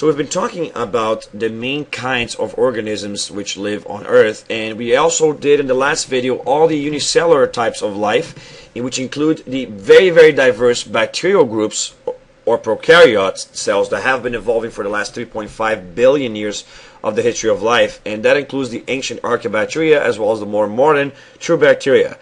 So we've been talking about the main kinds of organisms which live on Earth, and we also did in the last video all the unicellular types of life, in which include the very diverse bacterial groups or prokaryote cells that have been evolving for the last 3.5 billion years of the history of life, and that includes the ancient archaebacteria as well as the more modern true bacteria.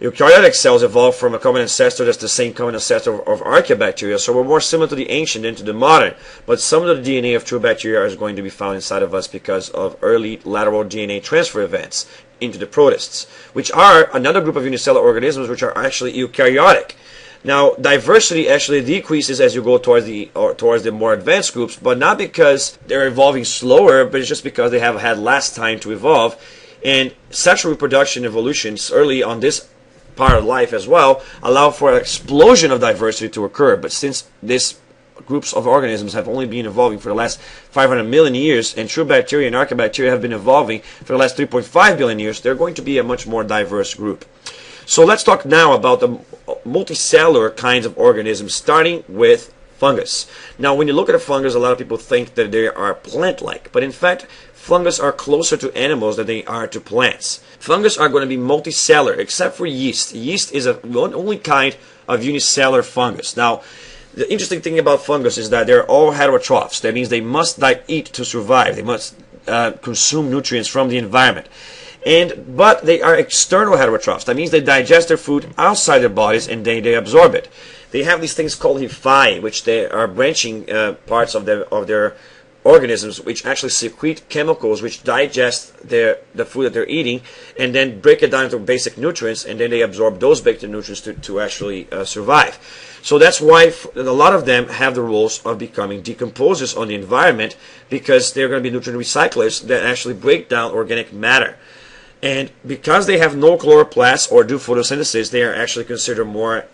Eukaryotic cells evolved from a common ancestor that's the same common ancestor of archaebacteria, so we're more similar to the ancient than to the modern. But some of the DNA of true bacteria is going to be found inside of us because of early lateral DNA transfer events into the protists, which are another group of unicellular organisms which are actually eukaryotic. Now, diversity actually decreases as you go towards the more advanced groups, but not because they're evolving slower, but it's just because they have had less time to evolve. And sexual reproduction evolutions early on this part of life as well allow for an explosion of diversity to occur. But since these groups of organisms have only been evolving for the last 500 million years, and true bacteria and archaebacteria have been evolving for the last 3.5 billion years, they're going to be a much more diverse group. So let's talk now about the multicellular kinds of organisms, starting with fungus. Now, when you look at a fungus, a lot of people think that they are plant-like, but in fact, fungus are closer to animals than they are to plants. Fungus are going to be multicellular, except for yeast. Yeast is one only kind of unicellular fungus. Now, the interesting thing about fungus is that they're all heterotrophs. That means they must eat to survive. They must consume nutrients from the environment. But they are external heterotrophs. That means they digest their food outside their bodies and they absorb it. They have these things called hyphae, which they are branching parts of their organisms, which actually secrete chemicals which digest the food that they're eating and then break it down into basic nutrients, and then they absorb those basic nutrients to actually survive. So that's why a lot of them have the roles of becoming decomposers on the environment, because they're going to be nutrient recyclers that actually break down organic matter. And because they have no chloroplasts or do photosynthesis, they are actually considered more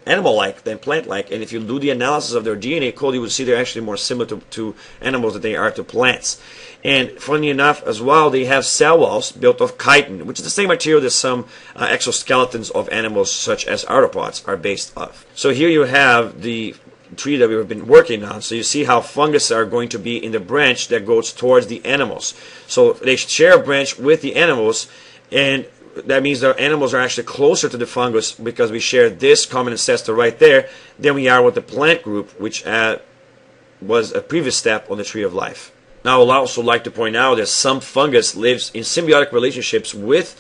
animal-like than plant-like. And if you do the analysis of their DNA code, you would see they're actually more similar to animals than they are to plants. And funny enough, as well, they have cell walls built of chitin, which is the same material that some exoskeletons of animals, such as arthropods, are based off. So here you have the tree that we've been working on. So you see how fungus are going to be in the branch that goes towards the animals. So they share a branch with the animals, and that means the animals are actually closer to the fungus because we share this common ancestor right there than we are with the plant group, which was a previous step on the tree of life. Now, I would also like to point out that some fungus lives in symbiotic relationships with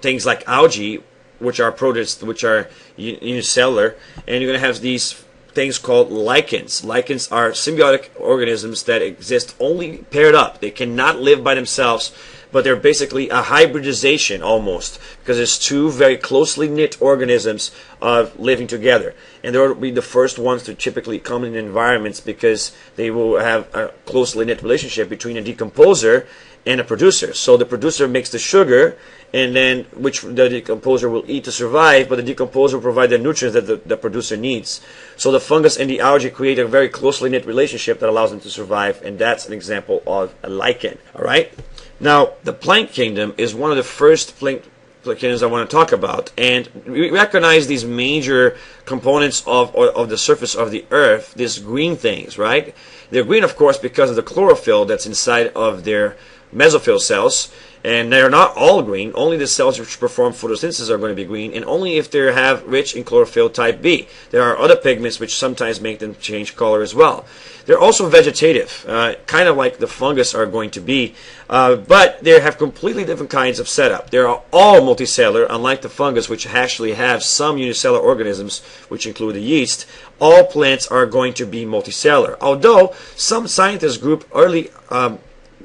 things like algae, which are protists, which are unicellular, and you're going to have these things called lichens. Lichens are symbiotic organisms that exist only paired up. They cannot live by themselves, but they're basically a hybridization almost, because it's two very closely knit organisms living together. And they'll be the first ones to typically come in environments because they will have a closely knit relationship between a decomposer and a producer. So the producer makes the sugar, and then which the decomposer will eat to survive, but the decomposer will provide the nutrients that the producer needs. So the fungus and the algae create a very closely knit relationship that allows them to survive, and that's an example of a lichen. All right. Now, the plant kingdom is one of the first plant kingdoms I want to talk about, and we recognize these major components of the surface of the earth, these green things, right? They're green, of course, because of the chlorophyll that's inside of their mesophyll cells, and they're not all green. Only the cells which perform photosynthesis are going to be green, and only if they have rich in chlorophyll type B. There are other pigments which sometimes make them change color as well. They're also vegetative, kind of like the fungus are going to be, but they have completely different kinds of setup. They are all multicellular, unlike the fungus, which actually have some unicellular organisms, which include the yeast. All plants are going to be multicellular, although some scientists group early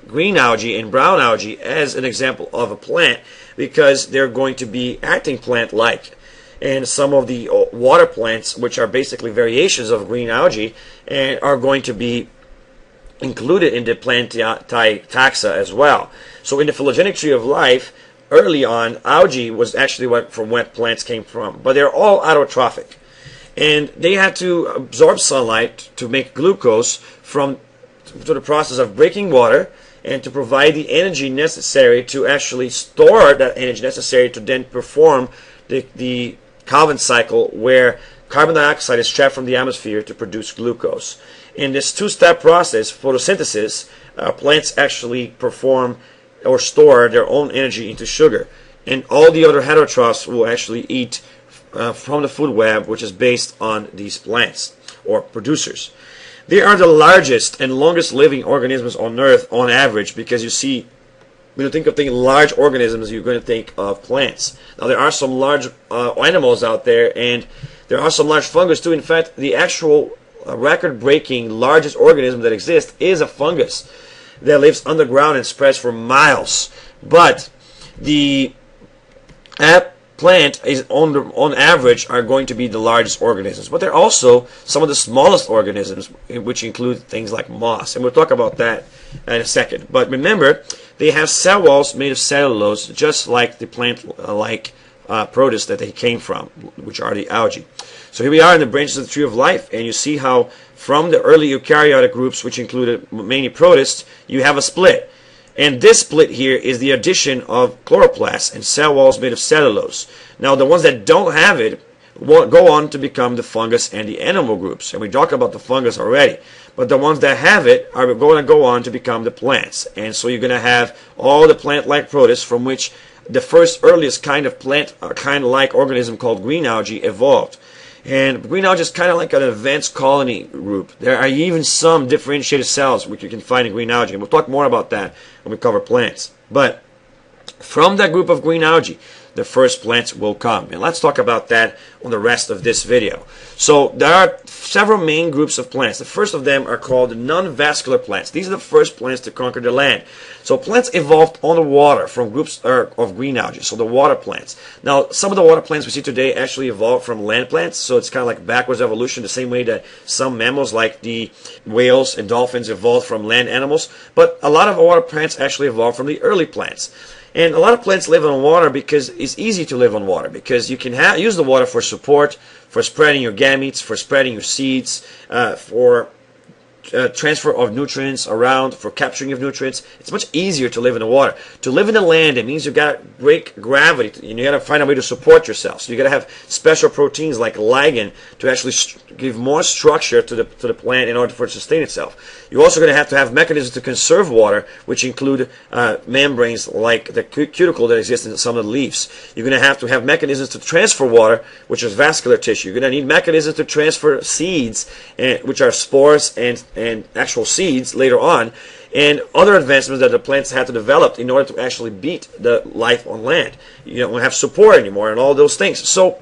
green algae and brown algae as an example of a plant because they're going to be acting plant-like. And some of the water plants, which are basically variations of green algae, and are going to be included in the Plantae taxa as well. So in the phylogenetic tree of life, early on, algae was actually from where plants came from, but they're all autotrophic. And they had to absorb sunlight to make glucose through the process of breaking water, and to provide the energy necessary to actually store that energy necessary to then perform the Calvin cycle, where carbon dioxide is trapped from the atmosphere to produce glucose. In this two-step process, photosynthesis, plants actually perform or store their own energy into sugar, and all the other heterotrophs will actually eat from the food web, which is based on these plants or producers. They are the largest and longest living organisms on Earth on average, because you see, when you think of large organisms, you're going to think of plants. Now, there are some large animals out there, and there are some large fungus too. In fact, the actual record-breaking largest organism that exists is a fungus that lives underground and spreads for miles. But the plant is on average are going to be the largest organisms, but they're also some of the smallest organisms, which include things like moss, and we'll talk about that in a second. But remember, they have cell walls made of cellulose, just like the plant-like protists that they came from, which are the algae. So here we are in the branches of the tree of life, and you see how from the early eukaryotic groups, which included mainly protists, you have a split. And this split here is the addition of chloroplasts and cell walls made of cellulose. Now, the ones that don't have it will go on to become the fungus and the animal groups. And we talked about the fungus already. But the ones that have it are going to go on to become the plants. And so you're going to have all the plant-like protists, from which the first earliest kind of plant, kind-like organism called green algae evolved. And green algae is kind of like an advanced colony group. There are even some differentiated cells which you can find in green algae. And we'll talk more about that when we cover plants. But from that group of green algae, the first plants will come. And let's talk about that on the rest of this video. So there are several main groups of plants. The first of them are called non-vascular plants. These are the first plants to conquer the land. So plants evolved on the water from groups of green algae, so the water plants. Now, some of the water plants we see today actually evolved from land plants, so it's kind of like backwards evolution, the same way that some mammals like the whales and dolphins evolved from land animals. But a lot of water plants actually evolved from the early plants. And a lot of plants live on water because it's easy to live on water, because you can use the water for support, for spreading your gametes, for spreading your seeds, for transfer of nutrients around, for capturing of nutrients. It's much easier to live in the water. To live in the land, it means you got to break gravity, and you got to find a way to support yourself. So you got to have special proteins like ligand to actually give more structure to the plant in order for it to sustain itself. You're also going to have mechanisms to conserve water, which include membranes like the cuticle that exists in some of the leaves. You're going to have mechanisms to transfer water, which is vascular tissue. You're going to need mechanisms to transfer seeds, which are spores and actual seeds later on, and other advancements that the plants had to develop in order to actually beat the life on land. You don't have support anymore and all those things. So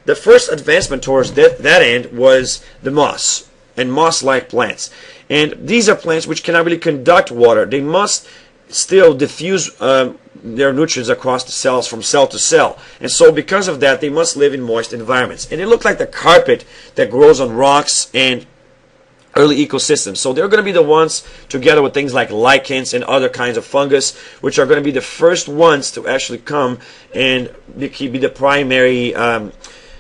the first advancement towards that end was the moss and moss-like plants. And these are plants which cannot really conduct water. They must still diffuse their nutrients across the cells from cell to cell. And so because of that, they must live in moist environments. And they look like the carpet that grows on rocks and early ecosystems. So they're going to be the ones, together with things like lichens and other kinds of fungus, which are going to be the first ones to actually come and be the primary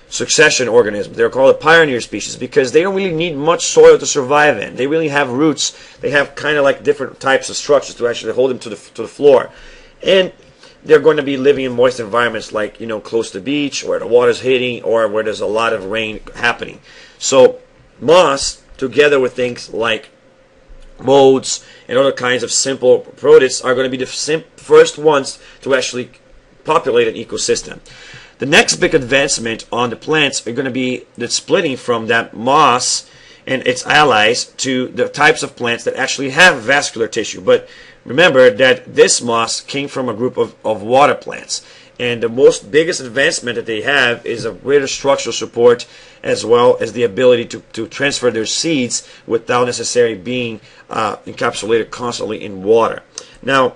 succession organisms. They're called the pioneer species because they don't really need much soil to survive in. They really have roots. They have kind of like different types of structures to actually hold them to the floor. And they're going to be living in moist environments like, close to the beach, where the water's hitting, or where there's a lot of rain happening. So moss, together with things like molds and other kinds of simple protists, are going to be the first ones to actually populate an ecosystem. The next big advancement on the plants are going to be the splitting from that moss and its allies to the types of plants that actually have vascular tissue. But remember that this moss came from a group of water plants. And the biggest advancement that they have is a greater structural support, as well as the ability to transfer their seeds without necessarily being encapsulated constantly in water. Now,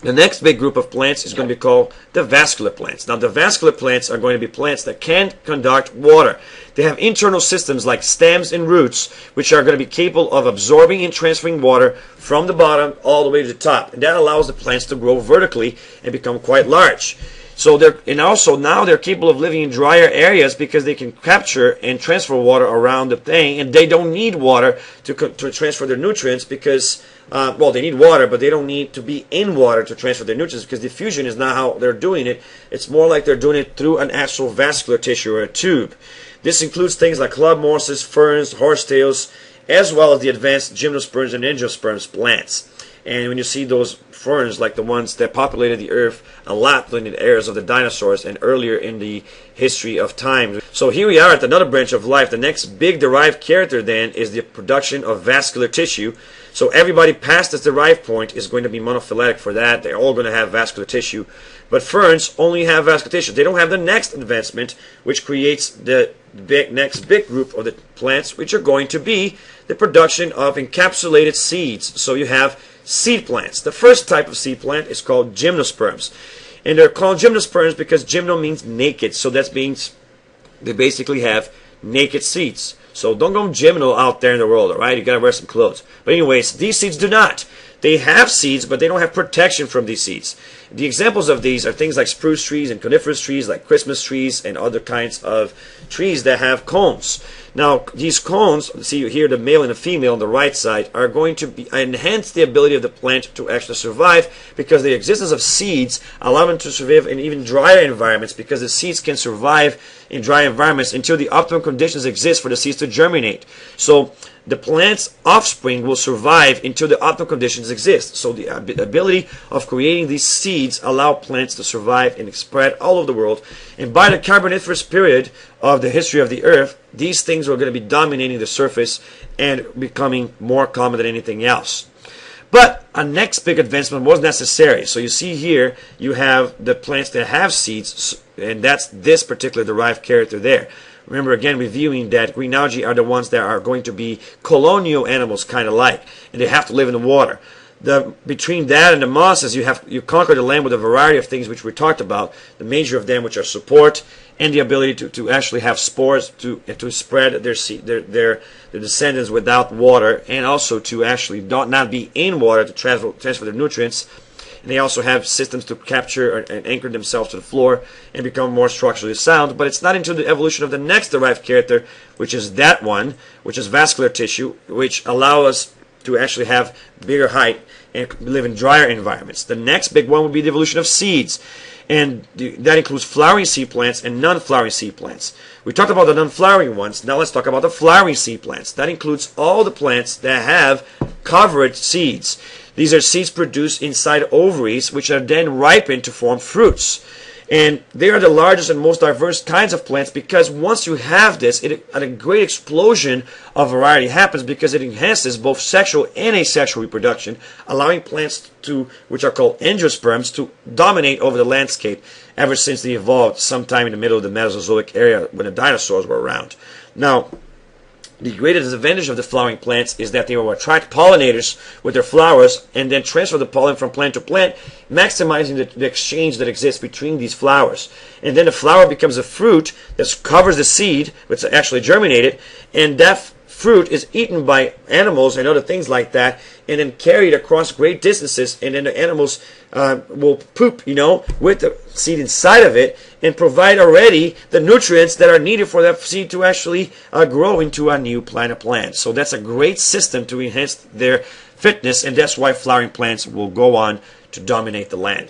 the next big group of plants is going to be called the vascular plants. Now, the vascular plants are going to be plants that can conduct water. They have internal systems like stems and roots, which are going to be capable of absorbing and transferring water from the bottom all the way to the top. And that allows the plants to grow vertically and become quite large. So now they're capable of living in drier areas because they can capture and transfer water around the thing, and they don't need water to transfer their nutrients because, they need water, but they don't need to be in water to transfer their nutrients because diffusion is not how they're doing it. It's more like they're doing it through an actual vascular tissue or a tube. This includes things like club mosses, ferns, horsetails, as well as the advanced gymnosperms and angiosperms plants. And when you see those ferns, like the ones that populated the earth a lot in the eras of the dinosaurs and earlier in the history of time. So here we are at another branch of life. The next big derived character then is the production of vascular tissue. So everybody past this derived point is going to be monophyletic for that. They're all going to have vascular tissue. But ferns only have vascular tissue. They don't have the next advancement, which creates the next big group of the plants, which are going to be the production of encapsulated seeds. So you have seed plants. The first type of seed plant is called gymnosperms. And they're called gymnosperms because gymno means naked. So that means they basically have naked seeds. So don't go gymno out there in the world, all right? You got to wear some clothes. But anyways, these seeds do not. They have seeds, but they don't have protection from these seeds. The examples of these are things like spruce trees and coniferous trees, like Christmas trees and other kinds of trees that have cones. Now, these cones, see here the male and the female on the right side, are going to enhance the ability of the plant to actually survive, because the existence of seeds allow them to survive in even drier environments, because the seeds can survive in dry environments until the optimum conditions exist for the seeds to germinate. So the plant's offspring will survive until the optimal conditions exist. So the ability of creating these seeds allow plants to survive and spread all over the world. And by the Carboniferous period of the history of the earth, these things are going to be dominating the surface and becoming more common than anything else. But a next big advancement was necessary. So you see here, you have the plants that have seeds, and that's this particular derived character there. Remember, again, reviewing that green algae are the ones that are going to be colonial animals, kind of like, and they have to live in the water. Between that and the mosses, you conquer the land with a variety of things which we talked about. The major of them, which are support and the ability to actually have spores to spread their descendants without water, and also to actually not be in water to transfer their nutrients. And they also have systems to capture and anchor themselves to the floor and become more structurally sound. But it's not until the evolution of the next derived character, which is that one, which is vascular tissue, which allow us to actually have bigger height and live in drier environments. The next big one would be the evolution of seeds. And that includes flowering seed plants and non-flowering seed plants. We talked about the non-flowering ones. Now let's talk about the flowering seed plants. That includes all the plants that have covered seeds. These are seeds produced inside ovaries, which are then ripened to form fruits. And they are the largest and most diverse kinds of plants, because once you have this, a great explosion of variety happens, because it enhances both sexual and asexual reproduction, allowing plants which are called angiosperms, to dominate over the landscape ever since they evolved sometime in the middle of the Mesozoic era when the dinosaurs were around. Now, the greatest advantage of the flowering plants is that they will attract pollinators with their flowers and then transfer the pollen from plant to plant, maximizing the exchange that exists between these flowers. And then the flower becomes a fruit that covers the seed, which is actually germinated, and that fruit is eaten by animals and other things like that, and then carried across great distances, and then the animals will poop, with the seed inside of it, and provide already the nutrients that are needed for that seed to actually grow into a new plant. So that's a great system to enhance their fitness, and that's why flowering plants will go on to dominate the land.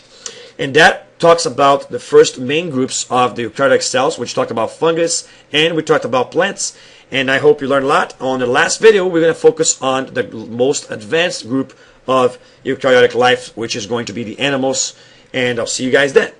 And that talks about the first main groups of the eukaryotic cells, which talked about fungus, and we talked about plants. And I hope you learned a lot. On the last video, we're going to focus on the most advanced group of eukaryotic life, which is going to be the animals. And I'll see you guys then.